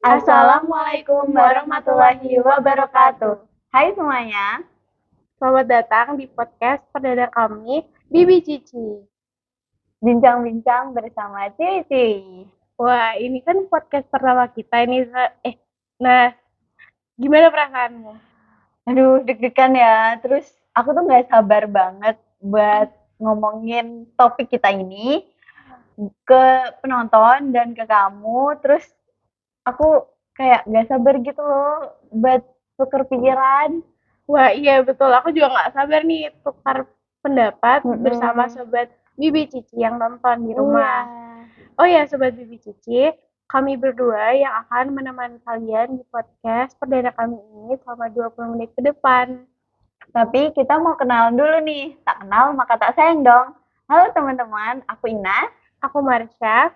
Assalamualaikum warahmatullahi wabarakatuh. Hai semuanya, Selamat datang di podcast perdana kami, Bibi Cici. bincang-bincang bersama Cici. Wah, ini kan podcast pertama kita ini. Nah, gimana perasaanmu? Aduh, deg-degan ya. Terus aku tuh nggak sabar banget buat ngomongin topik kita ini ke penonton dan ke kamu. Terus aku kayak nggak sabar gitu loh buat tuker pikiran. Wah, iya betul. Aku juga nggak sabar nih tukar pendapat bersama Mm-mm. sobat Bibi Cici yang nonton di Iya. rumah. Oh ya, sobat Bibi Cici, kami berdua yang akan menemani kalian di podcast perdana kami ini selama 20 menit ke depan. Tapi kita mau kenalan dulu nih. Tak kenal maka tak sayang dong. Halo teman-teman, aku Ina. Aku Marsha.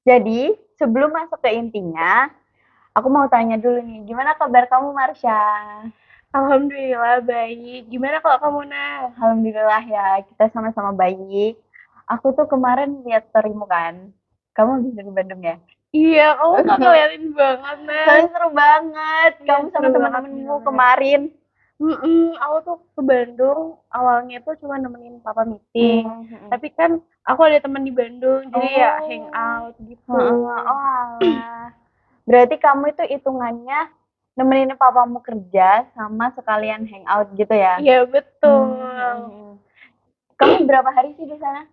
Jadi, sebelum masuk ke intinya, aku mau tanya dulu nih, gimana kabar kamu, Marsha? Alhamdulillah baik. Gimana kalau kamu, Nah? Alhamdulillah ya, kita sama-sama baik. Aku tuh kemarin lihat storymu kan. Kamu habis dari Bandung ya? Iya, kamu gak ngeliatin banget, Nas. Soalnya seru banget. Iya, Kamu sama seru banget teman-temanmu bener-bener. kemarin. Aku tuh ke Bandung, awalnya tuh cuma nemenin papa meeting. Hmm. Tapi kan aku ada teman di Bandung, jadi ya Oh. hangout gitu. Oh, alah. Berarti kamu itu hitungannya nemenin papamu kerja sama sekalian hangout gitu ya? Iya, betul. Kamu berapa hari sih di sana?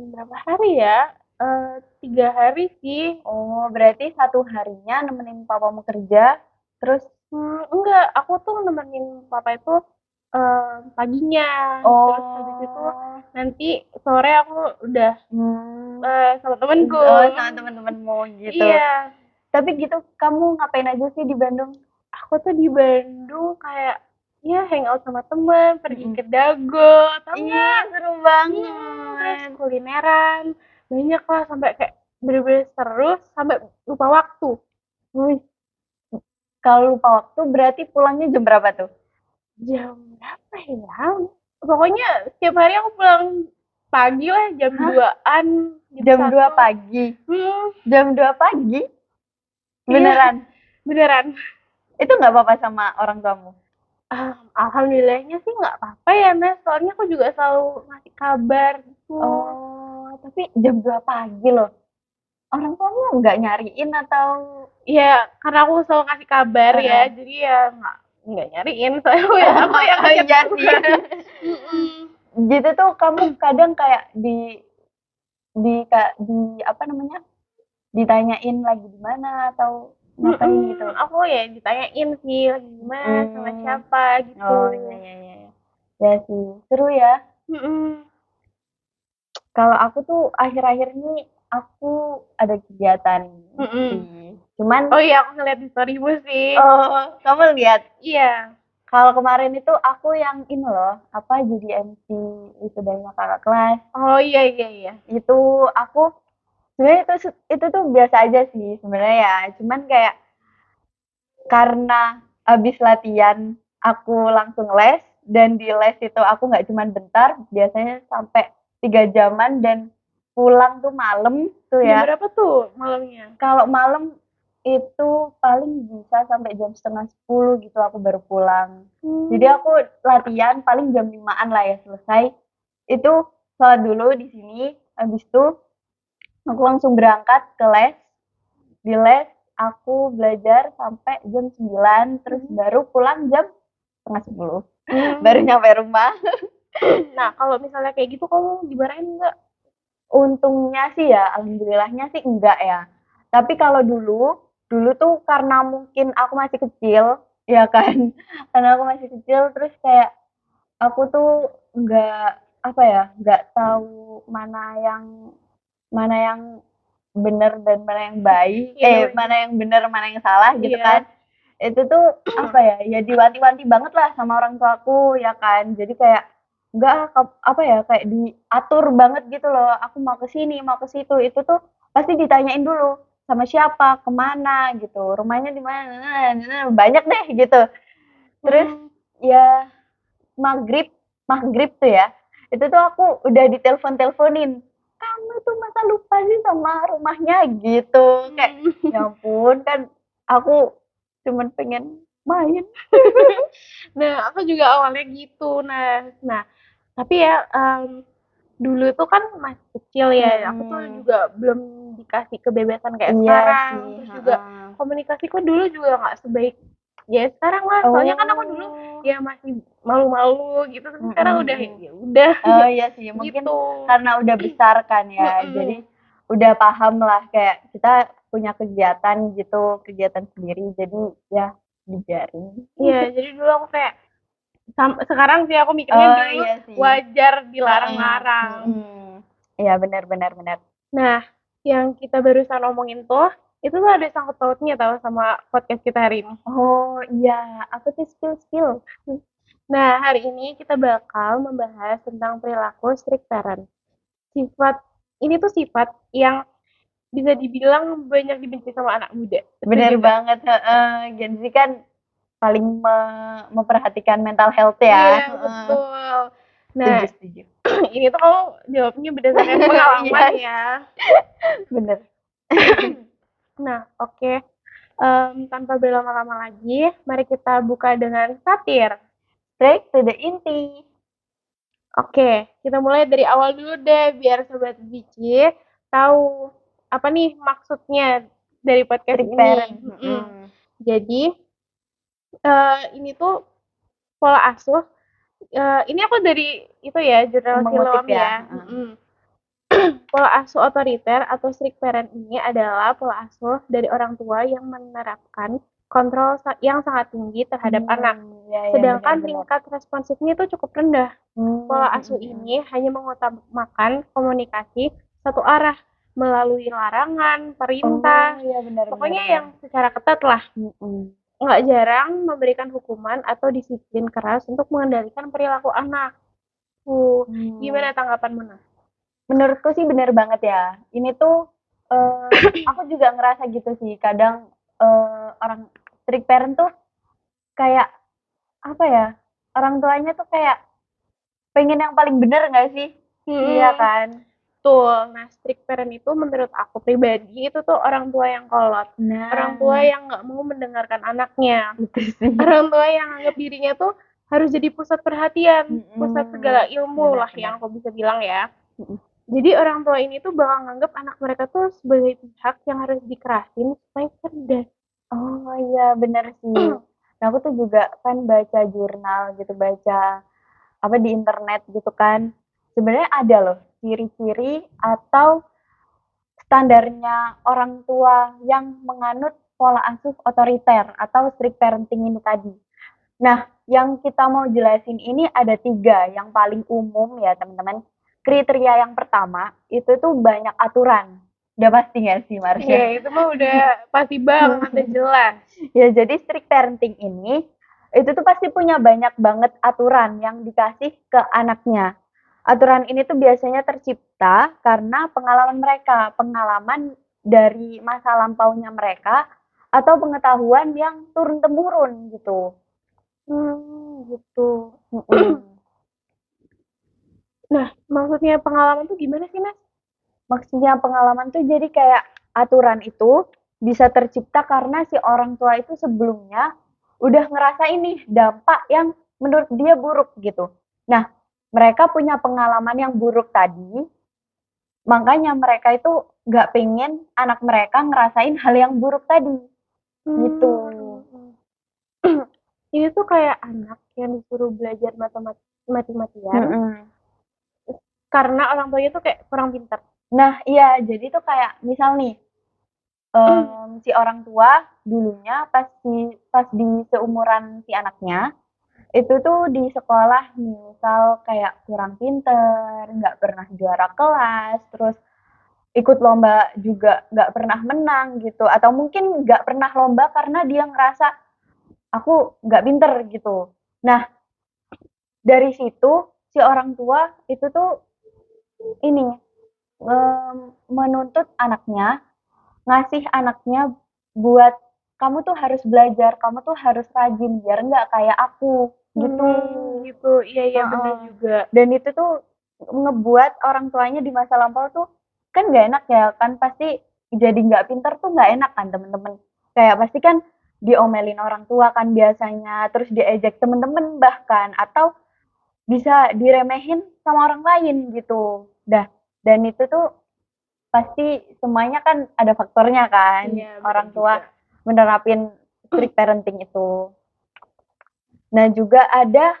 Berapa hari ya? 3 hari sih. Oh, berarti satu harinya nemenin papamu kerja, terus Enggak, aku tuh nemenin papa itu paginya. Terus habis itu oh, nanti sore aku udah hmm, sama temenku. oh sama teman-temanmu gitu. Iya, Tapi gitu kamu ngapain aja sih di Bandung? aku tuh di Bandung kayak ya hangout sama temen, pergi Mm-mm. ke Dago, tau Ih, nggak? seru Terus banget. kulineran, banyak lah sampai kayak bener-bener seru sampai lupa waktu. Wih, kalau lupa waktu berarti pulangnya jam berapa tuh? Jam berapa ya? Pokoknya setiap hari aku pulang pagi lah jam Hah? 2-an, jam Jam 2 1. pagi? Hmm, Jam 2 pagi? iya, Beneran? beneran. Itu nggak apa-apa sama orang tuamu? Alhamdulillahnya sih nggak apa-apa ya, Mas. Soalnya aku juga selalu ngasih kabar gitu. Oh, tapi jam 2 pagi loh. Orang tuamu nggak nyariin atau Ya, karena aku selalu ngasih kabar ya, Heeh. jadi ya nggak nyariin. Soalnya aku yang Oh ngechat iya sih. duluan. Mm-mm. Gitu tuh kamu kadang kayak di apa namanya? Ditanyain lagi di mana atau ngapain gitu. Aku ya ditanyain sih lagi gimana sama Hmm. siapa gitu. Oh iya iya iya. Ya sih, seru ya. Mm-mm. Kalau aku tuh akhir-akhir ini aku ada kegiatan Mm-mm. sih. Cuman Oh iya, aku ngeliat di storymu sih. oh, kamu lihat Iya. kalau kemarin itu aku yang ini loh, apa jadi MC itu dari kakak kelas. Oh iya iya iya. Itu aku sebenarnya itu tuh biasa aja sih sebenarnya ya. Cuman kayak karena habis latihan aku langsung les dan di les itu aku nggak cuman bentar, biasanya sampai 3 jaman dan pulang tuh malam tuh Jam ya. berapa tuh malamnya? Kalau malam itu paling bisa sampai jam setengah 10 gitu aku baru pulang. Jadi Hmm. aku latihan paling jam 5-an lah ya selesai. Itu sholat dulu di sini, habis itu aku langsung berangkat ke les. Di les aku belajar sampai jam 9 terus baru pulang jam setengah 10. Baru Hmm. nyampe rumah. Nah, kalau misalnya kayak gitu kamu dimarahin nggak? Untungnya sih ya, alhamdulillahnya sih enggak ya. Tapi kalau dulu tuh karena mungkin aku masih kecil, ya kan? Karena aku masih kecil terus kayak aku tuh enggak apa ya, enggak tahu mana yang benar dan mana yang baik, Iya mana bener. yang benar, mana yang salah gitu kan. Iya. Itu tuh apa ya, ya diwanti-wanti banget lah sama orang tuaku ya kan. Jadi kayak enggak apa ya, kayak diatur banget gitu loh. Aku mau ke sini, mau ke situ. Itu tuh pasti ditanyain dulu sama siapa, kemana gitu, rumahnya di mana, banyak deh gitu. Terus Hmm. ya maghrib, maghrib tuh ya, itu tuh aku udah ditelepon-teleponin. Kamu tuh masa lupa sih sama rumahnya gitu. Kayak Hmm. ya ampun kan aku cuman pengen main. Nah, aku juga awalnya gitu. Nah, tapi ya dulu tuh kan masih kecil ya. Aku tuh Mm-mm. juga belum dikasih kebebasan kayak Iya sekarang. sih, Terus juga heeh. komunikasiku dulu juga nggak sebaik ya sekarang lah. Soalnya kan aku dulu Oh. ya masih malu-malu gitu. Tapi Mm-mm, sekarang udah mm-mm. ya udah Oh iya sih, mungkin gitu. karena udah besar kan ya, jadi Mm-mm. udah paham lah kayak kita punya kegiatan gitu, kegiatan sendiri, jadi ya dibiarin. Iya, jadi dulu aku kayak sekarang sih aku mikirnya Oh dulu iya sih, wajar heeh, dilarang-larang. mm-mm. Iya benar benar benar. Nah, yang kita barusan ngomongin tuh, itu tuh ada sangkut pautnya tau sama podcast kita hari ini. Oh iya, apa tuh spill? Nah, hari ini kita bakal membahas tentang perilaku strict parent. Sifat, ini tuh sifat yang bisa dibilang banyak dibenci sama anak muda. Benar Setuju gak? banget, heeh. Gen Z kan paling memperhatikan mental health Iya, ya, heeh. betul. Nah, Setuju setuju. ini tuh kamu jawabnya berdasarkan Iya, pengalaman ya. bener. Nah, oke. Tanpa berlama-lama lagi, mari kita buka dengan satir. Straight to the inti. Oke, kita mulai dari awal dulu deh, biar Sobat Bici tahu apa nih maksudnya dari podcast Strict ini. parent. Mm-mm. Jadi, ini tuh pola asuh. Ini aku dari itu ya, jurnal Mengutip Siloam ya. ya. Mm-mm. Pola asuh otoriter atau strict parent ini adalah pola asuh dari orang tua yang menerapkan kontrol yang sangat tinggi terhadap anak. Ya ya Sedangkan benar-benar. tingkat responsifnya itu cukup rendah. Pola asuh Hmm. ini hanya mengutamakan komunikasi satu arah melalui larangan, perintah, Oh ya benar-benar pokoknya benar. yang secara ketat lah. Mm-mm. Nggak jarang memberikan hukuman atau disiplin keras untuk mengendalikan perilaku anak. Hmm. Gimana tanggapanmu, Nah? Menurutku sih benar banget ya. Ini tuh aku juga ngerasa gitu sih. Kadang orang strict parent tuh kayak apa ya? Orang tuanya tuh kayak pengen yang paling benar nggak sih? Iya Hmm, kan? betul. Nah, strict parent itu menurut aku pribadi itu tuh orang tua yang kolot. Orang tua Nah, yang nggak mau mendengarkan anaknya. itu sih. Orang tua yang anggap dirinya tuh harus jadi pusat perhatian, pusat segala ilmu lah Benar-benar. yang aku bisa bilang ya. Jadi orang tua ini tuh bakal nganggap anak mereka tuh sebagai pihak yang harus dikerasin supaya cerdas. Oh iya benar sih. Nah, aku tuh juga kan baca jurnal gitu, baca apa di internet gitu kan. Sebenarnya ada loh ciri-ciri atau standarnya orang tua yang menganut pola asuh otoriter atau strict parenting ini tadi. Nah, yang kita mau jelasin ini ada 3 yang paling umum ya teman-teman. Kriteria yang pertama itu tuh banyak aturan. Udah pasti nggak sih Iya, Marsha? itu mah udah pasti banget, udah jelas. Ya jadi strict parenting ini itu tuh pasti punya banyak banget aturan yang dikasih ke anaknya. Aturan ini tuh biasanya tercipta karena pengalaman mereka, pengalaman dari masa lampaunya mereka atau pengetahuan yang turun temurun gitu. Gitu. Mm-mm. Nah, maksudnya pengalaman tuh gimana sih, Mas? Maksudnya pengalaman tuh jadi kayak aturan itu bisa tercipta karena si orang tua itu sebelumnya udah ngerasain nih dampak yang menurut dia buruk gitu. Nah, mereka punya pengalaman yang buruk tadi, makanya mereka itu nggak pengen anak mereka ngerasain hal yang buruk tadi, gitu. Hmm. Ini tuh kayak anak yang disuruh belajar mati-matian Mm-mm. karena orang tuanya tuh kayak kurang pintar. Nah, iya, jadi tuh kayak misal nih, si orang tua dulunya pas di seumuran si anaknya, itu tuh di sekolah misal kayak kurang pinter, nggak pernah juara kelas, terus ikut lomba juga nggak pernah menang gitu, atau mungkin nggak pernah lomba karena dia ngerasa aku nggak pinter gitu. Nah, dari situ si orang tua itu tuh ini menuntut anaknya, ngasih anaknya buat kamu tuh harus belajar, kamu tuh harus rajin biar nggak kayak aku gitu. Gitu. Iya, iya bener Heeh. juga. Dan itu tuh ngebuat orang tuanya di masa lampau tuh kan gak enak ya kan pasti jadi nggak pinter tuh nggak enak kan temen-temen. Kayak pasti kan diomelin orang tua kan biasanya, terus diejek temen-temen bahkan, atau bisa diremehin sama orang lain gitu. Dah, dan itu tuh pasti semuanya kan ada faktornya kan, Iya, betul orang tua juga. menerapin strict parenting itu. Nah, juga ada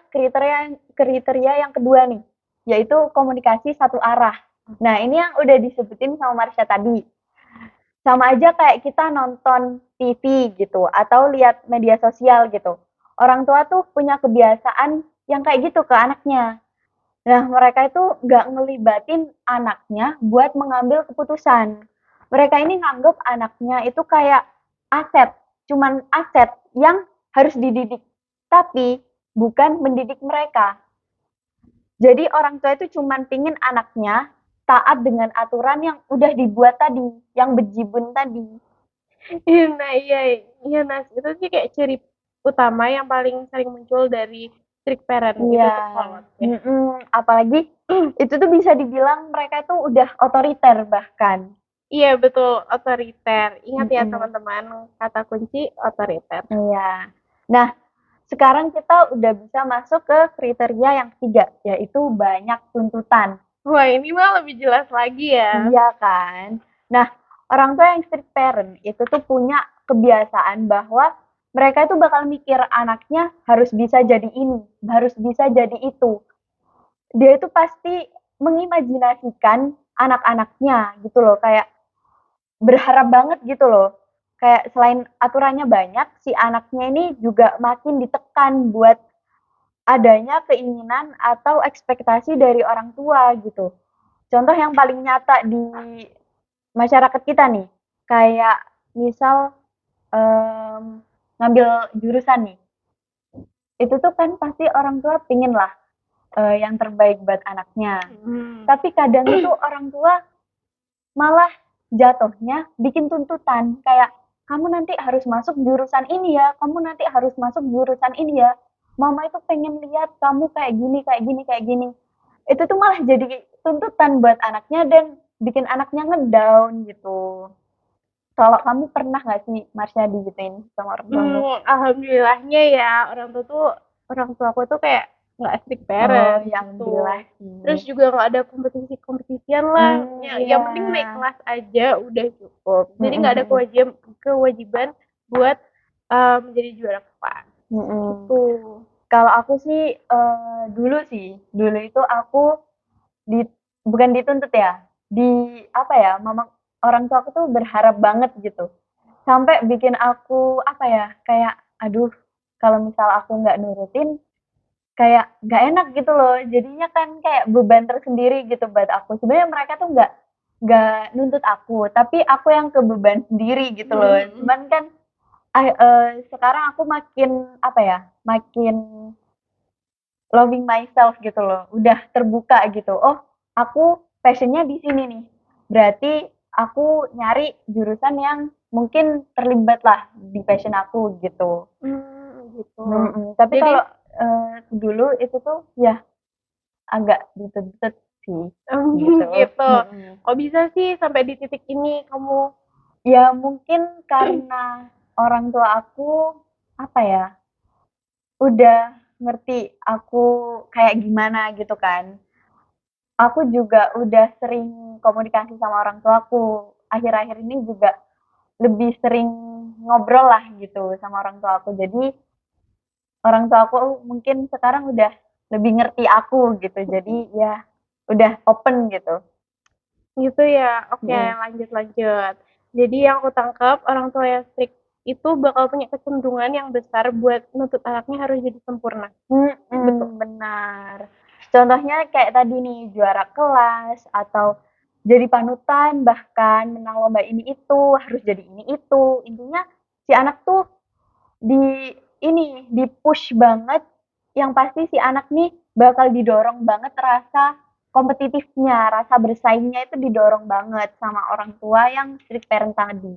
kriteria yang kedua nih, yaitu komunikasi satu arah. Nah, ini yang udah disebutin sama Marsha tadi. Sama aja kayak kita nonton TV gitu atau lihat media sosial gitu. Orang tua tuh punya kebiasaan yang kayak gitu ke anaknya. Nah, mereka itu nggak ngelibatin anaknya buat mengambil keputusan. Mereka ini nganggep anaknya itu kayak aset, cuman aset yang harus dididik, tapi bukan mendidik mereka. Jadi orang tua itu cuman pingin anaknya taat dengan aturan yang udah dibuat tadi, yang bejibun tadi. Iya, nah iya, iya Nas, itu sih kayak ciri utama yang paling sering muncul dari strict parent itu Iya, tuh kolot ya. apalagi itu tuh bisa dibilang mereka itu udah otoriter bahkan. Iya betul, otoriter. Ingat ya Mhm, teman-teman, kata kunci otoriter. iya. Nah, sekarang kita udah bisa masuk ke kriteria yang ketiga, yaitu banyak tuntutan. Wah ini mah lebih jelas lagi ya. Iya kan? Nah, orang tua yang strict parent itu tuh punya kebiasaan bahwa mereka itu bakal mikir anaknya harus bisa jadi ini, harus bisa jadi itu. Dia itu pasti mengimajinasikan anak-anaknya gitu loh, kayak berharap banget gitu loh. Kayak selain aturannya banyak, si anaknya ini juga makin ditekan buat adanya keinginan atau ekspektasi dari orang tua gitu. Contoh yang paling nyata di masyarakat kita nih, kayak misal ngambil jurusan nih, itu tuh kan pasti orang tua pingin lah yang terbaik buat anaknya. Hmm. Tapi kadang itu orang tua malah jatuhnya bikin tuntutan kayak kamu nanti harus masuk jurusan ini ya, kamu nanti harus masuk jurusan ini ya. Mama itu pengen lihat kamu kayak gini, kayak gini, kayak gini. Itu tuh malah jadi tuntutan buat anaknya dan bikin anaknya ngedown gitu. Kalau kamu pernah nggak sih Marsha digituin sama orang tuamu? Alhamdulillahnya ya orang tua aku tuh kayak nggak strict Oh, parent ya gitu. alhamdulillah Terus sih. juga nggak ada kompetisi-kompetisian lah. Yang Iya. penting naik kelas aja udah cukup. Jadi nggak ada Mm-mm. kewajiban buat menjadi juara kelas. Mm-mm. Gitu. Kalau aku sih dulu sih, dulu itu aku di bukan dituntut ya, di apa ya, mama orang tua aku tuh berharap banget gitu. Sampai bikin aku apa ya, kayak aduh kalau misal aku nggak nurutin kayak nggak enak gitu loh. Jadinya kan kayak beban tersendiri gitu buat aku. Sebenarnya mereka tuh nggak nuntut aku, tapi aku yang kebeban sendiri gitu loh. Cuman kan sekarang aku makin apa ya, makin loving myself gitu loh. Udah terbuka gitu. Oh, aku passionnya di sini nih. Berarti aku nyari jurusan yang mungkin terlibat lah di passion aku gitu. Gitu. Tapi Jadi kalau dulu itu tuh ya agak dituntut sih gitu. gitu. Mhm. Kok bisa sih sampai di titik ini kamu? Ya mungkin karena orang tua aku apa ya, udah ngerti aku kayak gimana gitu kan. Aku juga udah sering komunikasi sama orang tuaku. Akhir-akhir ini juga lebih sering ngobrol lah gitu sama orang tua aku. Jadi orang tua aku mungkin sekarang udah lebih ngerti aku gitu. Jadi ya udah open gitu. Gitu ya. Oke, Mhm. lanjut lanjut. Jadi yang aku tangkap orang tua yang strict itu bakal punya kecenderungan yang besar buat nuntut anaknya harus jadi sempurna. Betul. Benar. Contohnya kayak tadi nih, juara kelas atau jadi panutan, bahkan menang lomba ini itu, harus jadi ini itu. Intinya si anak tuh di di-push banget, yang pasti si anak nih bakal didorong banget rasa kompetitifnya, rasa bersaingnya itu didorong banget sama orang tua yang strict parent tadi.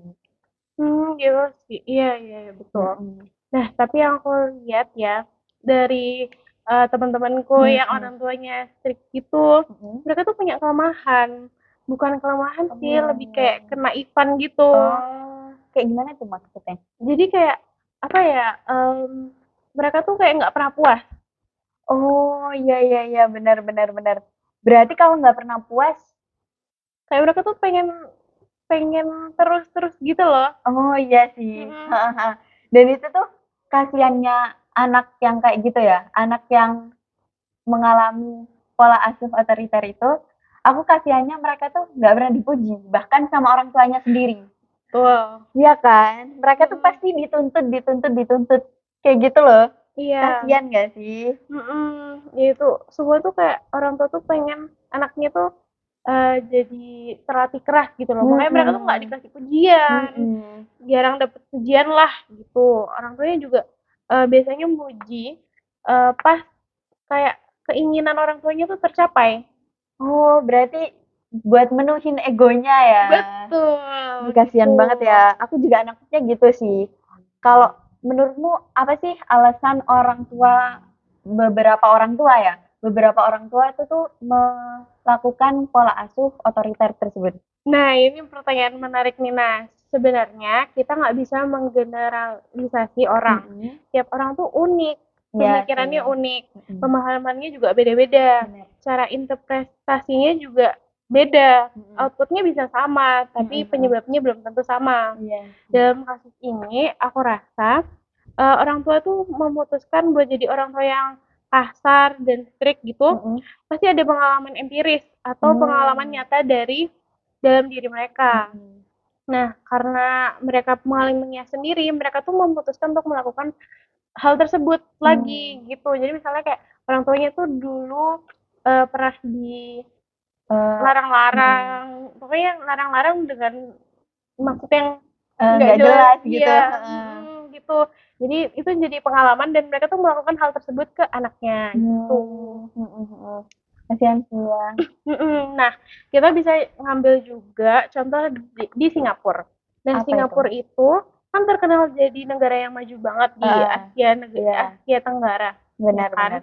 Gitu sih. Iya, iya, iya, betul. Mhm. Nah, tapi yang aku lihat ya dari teman-temanku yang Mhm. orang tuanya strict gitu, Mhm. mereka tuh punya kelemahan. Bukan kelemahan sih, Oh, lebih kayak kenaifan gitu. oh, kayak gimana tuh maksudnya? Jadi kayak apa ya? Mereka tuh kayak nggak pernah puas. Oh, iya iya iya, benar benar benar. Berarti kalau nggak pernah puas, Kayak mereka tuh pengen pengen terus-terus gitu loh. oh iya sih. Mm-mm. Dan itu tuh kasihannya anak yang kayak gitu ya, anak yang mengalami pola asuh otoriter itu, aku kasihannya mereka tuh nggak pernah dipuji, bahkan sama orang tuanya sendiri. Tuh. Iya kan? Mereka tuh Mm-mm. pasti dituntut, dituntut, dituntut. Kayak gitu loh. Iya. Kasihan gak sih? Mm-mm. Ya itu semua tuh kayak orang tua tuh pengen anaknya tuh jadi terlatih keras gitu loh. Makanya mereka tuh nggak Mm-mm. dikasih pujian, Mm-mm. jarang dapet pujian lah gitu. Orang tuanya juga biasanya muji pas kayak keinginan orang tuanya tuh tercapai. Oh, berarti buat menuhin egonya ya. Betul, Ih, kasihan gitu. banget ya. Aku juga anaknya gitu sih. Kalau menurutmu apa sih alasan orang tua, beberapa orang tua ya, beberapa orang tua itu tuh melakukan pola asuh otoriter tersebut? Nah, ini pertanyaan menarik nih, Nas. Sebenarnya kita nggak bisa menggeneralisasi orang. Mm-mm. Tiap orang tuh unik, Iya pemikirannya sih. unik, Mm-mm. pemahamannya juga beda-beda, Benar. cara interpretasinya juga beda. Mm-mm. Outputnya bisa sama, tapi Mm-mm. penyebabnya belum tentu sama. Iya sih. Dalam kasus ini, aku rasa orang tua tuh memutuskan buat jadi orang tua yang kasar dan strict gitu, Mm-mm. pasti ada pengalaman empiris atau pengalaman Hmm. nyata dari dalam diri mereka. Mm-mm. Nah, karena mereka mengalaminya sendiri, mereka tuh memutuskan untuk melakukan hal tersebut Hmm. lagi gitu. Jadi misalnya kayak orang tuanya tuh dulu pernah Eh, mm. dilarang-larang, pokoknya larang-larang dengan maksud yang nggak Nggak jelas, jelas gitu. iya, Heeh. gitu. Jadi itu jadi pengalaman dan mereka tuh melakukan hal tersebut ke anaknya gitu. Hmm. Mm-mm. Mm. Kasihan sih ya. Nah, kita bisa ngambil juga contoh di Singapura. Nah, Apa itu? Singapura itu kan terkenal jadi negara yang maju banget di Heeh. Asia Iya, Asia Tenggara, ya kan? benar-benar.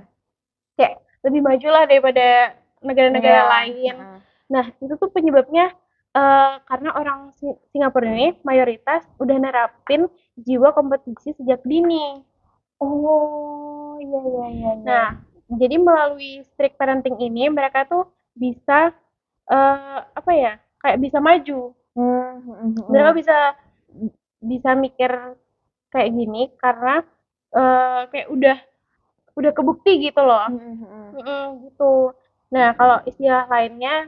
Kayak lebih maju lah daripada negara-negara Iya. lain. Heeh. Nah, itu tuh penyebabnya karena orang Singapura ini mayoritas udah nerapin jiwa kompetisi sejak dini. Oh, iya iya iya iya. Nah, jadi melalui strict parenting ini mereka tuh bisa apa ya? Kayak bisa maju. Hmm, mm, Mereka mm, bisa bisa mikir kayak gini karena kayak udah kebukti gitu loh. mm, mm, mm. Gitu. Nah, kalau istilah lainnya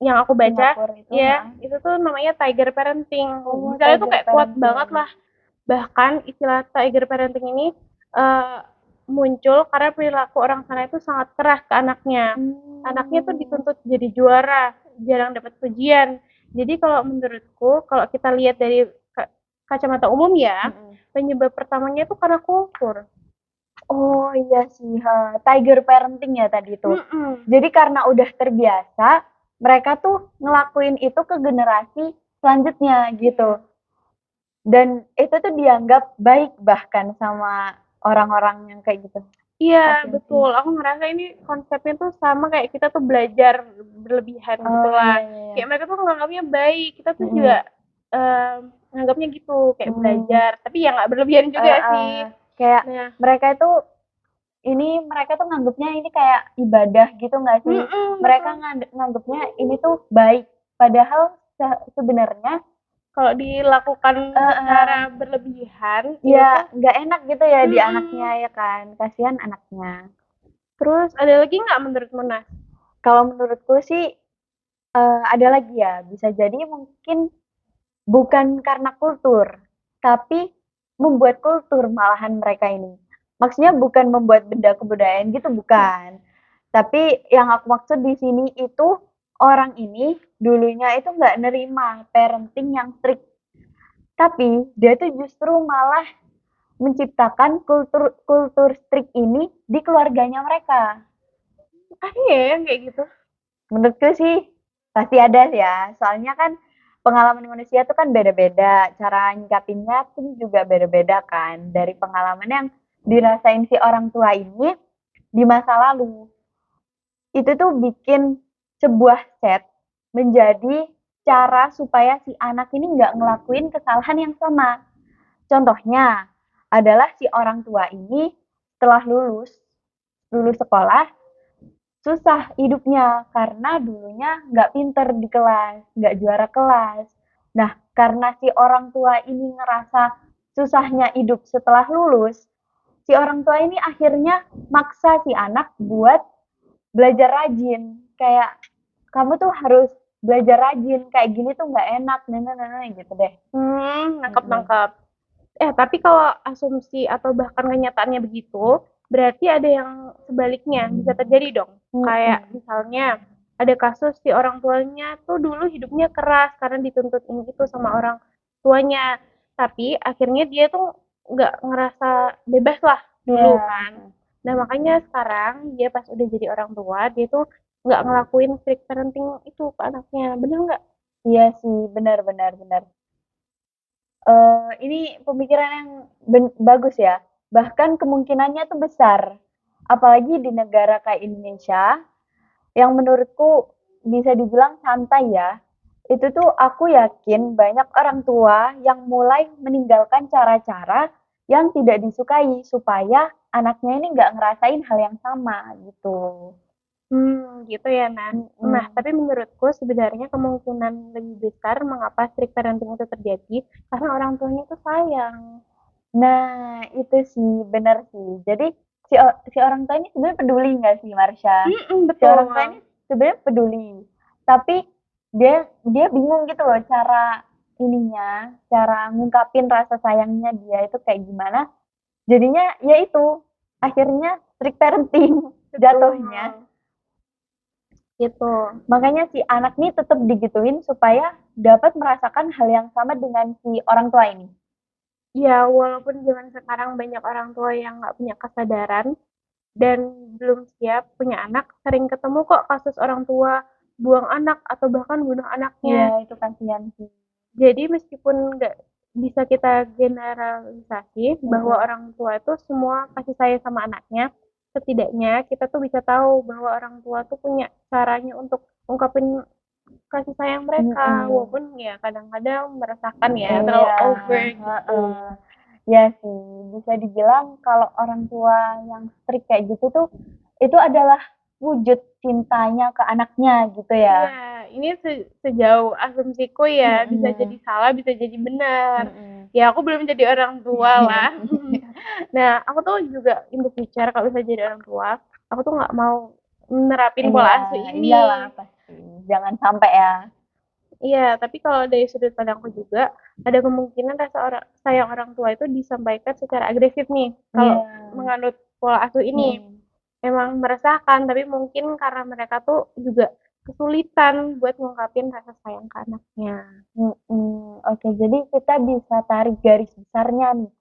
yang aku baca Singapura itu, ya heeh. itu tuh namanya tiger parenting. Oh, Misalnya tuh tiger kayak kuat banget parenting. lah. Bahkan istilah tiger parenting ini eh, muncul karena perilaku orang sana itu sangat keras ke anaknya. Anaknya tuh Hmm. dituntut jadi juara, jarang dapat pujian. Jadi kalau menurutku, kalau kita lihat dari kacamata umum ya, Mm-mm. penyebab pertamanya itu karena kultur. Oh iya sih, ha. Tiger parenting ya tadi tuh. Mm-mm. Jadi karena udah terbiasa, mereka tuh ngelakuin itu ke generasi selanjutnya gitu. Iya. Dan itu tuh dianggap baik bahkan sama orang-orang yang kayak gitu. Iya, Kasian sih. betul. Aku ngerasa ini konsepnya tuh sama kayak kita tuh belajar berlebihan gitu Oh lah. iya iya iya. Kayak mereka tuh menganggapnya baik, kita tuh juga Mm-mm. menganggapnya gitu, kayak Hmm. belajar. Tapi ya nggak berlebihan juga sih. Kayak Nah, mereka itu mereka tuh nganggapnya ini kayak ibadah gitu nggak sih? Mereka betul. nganggapnya ini tuh baik, padahal sebenarnya Kalau dilakukan eh, secara eh, berlebihan, ya itu nggak enak gitu ya di anaknya mm-mm. ya kan, kasihan anaknya. Terus ada lagi nggak menurut Munas? Kalau menurutku sih ada lagi ya, bisa jadi mungkin bukan karena kultur, tapi membuat kultur malahan mereka ini. Maksudnya bukan membuat benda kebudayaan gitu, bukan. Tapi yang aku maksud di sini itu orang ini dulunya itu nggak nerima parenting yang strict. Tapi dia tuh justru malah menciptakan kultur kultur strict ini di keluarganya mereka. Ada ya yang kayak gitu? Menurutku sih pasti ada ya. Soalnya kan pengalaman manusia tuh kan beda-beda. Cara nyikapinnya pun juga beda-beda kan. Dari pengalaman yang dirasain si orang tua ini di masa lalu. Itu tuh bikin sebuah set. menjadi cara supaya si anak ini nggak ngelakuin kesalahan yang sama. Contohnya adalah si orang tua ini setelah lulus sekolah, susah hidupnya karena dulunya nggak pinter di kelas, nggak juara kelas. Nah, karena si orang tua ini ngerasa susahnya hidup setelah lulus, si orang tua ini akhirnya maksa si anak buat belajar rajin. Kayak kamu tuh harus belajar rajin, kayak gini tuh nggak enak, nah gitu deh. Nangkep-nangkep. Tapi kalau asumsi atau bahkan kenyataannya begitu, berarti ada yang sebaliknya bisa terjadi dong. Kayak misalnya ada kasus si orang tuanya tuh dulu hidupnya keras karena dituntut ini itu sama orang tuanya, tapi akhirnya dia tuh nggak ngerasa bebas lah dulu kan. Nah makanya sekarang dia pas udah jadi orang tua, dia tuh nggak ngelakuin strict parenting itu ke anaknya, bener nggak? Iya sih, benar benar benar. Ini pemikiran yang bagus ya. Bahkan kemungkinannya tuh besar. Apalagi di negara kayak Indonesia, yang menurutku bisa dibilang santai ya. Itu tuh aku yakin banyak orang tua yang mulai meninggalkan cara-cara yang tidak disukai supaya anaknya ini nggak ngerasain hal yang sama gitu. Gitu ya, Nas. Nah, tapi menurutku sebenarnya kemungkinan lebih besar mengapa strict parenting itu terjadi karena orang tuanya itu sayang. Nah, itu sih, benar sih. Jadi si orang tua ini sebenarnya peduli nggak sih, Marsha? Si Betul. orang tua ini sebenarnya peduli, tapi dia dia bingung gitu loh cara ngungkapin rasa sayangnya dia itu kayak gimana. Jadinya ya itu, akhirnya strict parenting jatuhnya. Gitu. Makanya si anak nih tetap digituin supaya dapat merasakan hal yang sama dengan si orang tua ini. Ya, walaupun zaman sekarang banyak orang tua yang nggak punya kesadaran dan belum siap punya anak, sering ketemu kok kasus orang tua buang anak atau bahkan bunuh anaknya. Iya, itu kasihan sih. Jadi meskipun nggak bisa kita generalisasi bahwa orang tua itu semua kasih sayang sama anaknya, setidaknya kita tuh bisa tahu bahwa orang tua tuh punya caranya untuk ungkapin kasih sayang mereka, walaupun ya kadang-kadang meresahkan ya, terlalu Iya, over gitu. ya sih, bisa dibilang kalau orang tua yang strict kayak gitu tuh, itu adalah wujud cintanya ke anaknya gitu ya. Iya, ini sejauh asumsiku ya, bisa jadi Mm-mm. salah, bisa jadi benar. Mm-mm. Ya, aku belum jadi orang tua lah. Nah, aku tuh juga in the future kalau bisa jadi orang tua, aku tuh nggak mau nerapin Iya, pola asuh iyalah ini. pasti. Jangan sampai ya. Iya, tapi kalau dari sudut pandangku juga, ada kemungkinan rasa sayang orang tua itu disampaikan secara agresif nih. Iya. Kalau menganut pola asuh ini, Mm-mm. memang meresahkan, tapi mungkin karena mereka tuh juga kesulitan buat ngungkapin rasa sayang ke anaknya. Oke, jadi kita bisa tarik garis besarnya nih,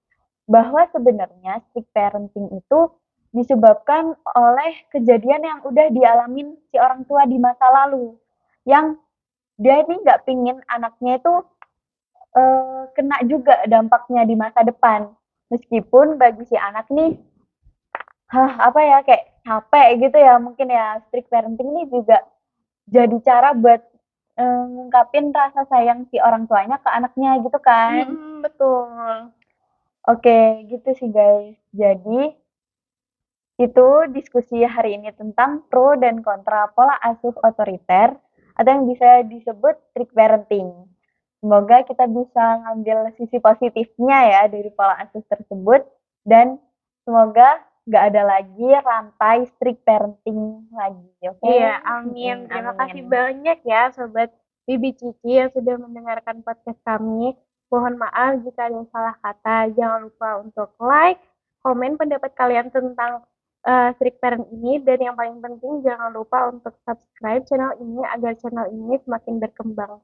bahwa sebenarnya strict parenting itu disebabkan oleh kejadian yang udah dialamin si orang tua di masa lalu, yang dia ini nggak pingin anaknya itu kena juga dampaknya di masa depan. Meskipun bagi si anak nih, apa ya, kayak capek gitu ya mungkin ya, strict parenting ini juga jadi cara buat ngungkapin rasa sayang si orang tuanya ke anaknya gitu kan. Betul. Oke, gitu sih guys. Jadi itu diskusi hari ini tentang pro dan kontra pola asuh otoriter atau yang bisa disebut strict parenting. Semoga kita bisa ngambil sisi positifnya ya dari pola asuh tersebut dan semoga nggak ada lagi rantai strict parenting lagi, oke? Iya, amin. Terima kasih Amin. banyak ya Sobat Bibi Cici yang sudah mendengarkan podcast kami. Mohon maaf jika ada salah kata. Jangan lupa untuk like, komen pendapat kalian tentang strict parent ini. Dan yang paling penting jangan lupa untuk subscribe channel ini agar channel ini semakin berkembang.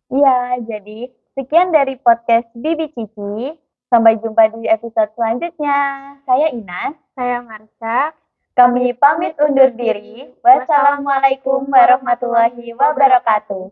Iya, jadi sekian dari podcast Bibi Cici. Sampai jumpa di episode selanjutnya. Saya Ina. Saya Marsha. Kami pamit undur diri. Wassalamualaikum warahmatullahi wabarakatuh.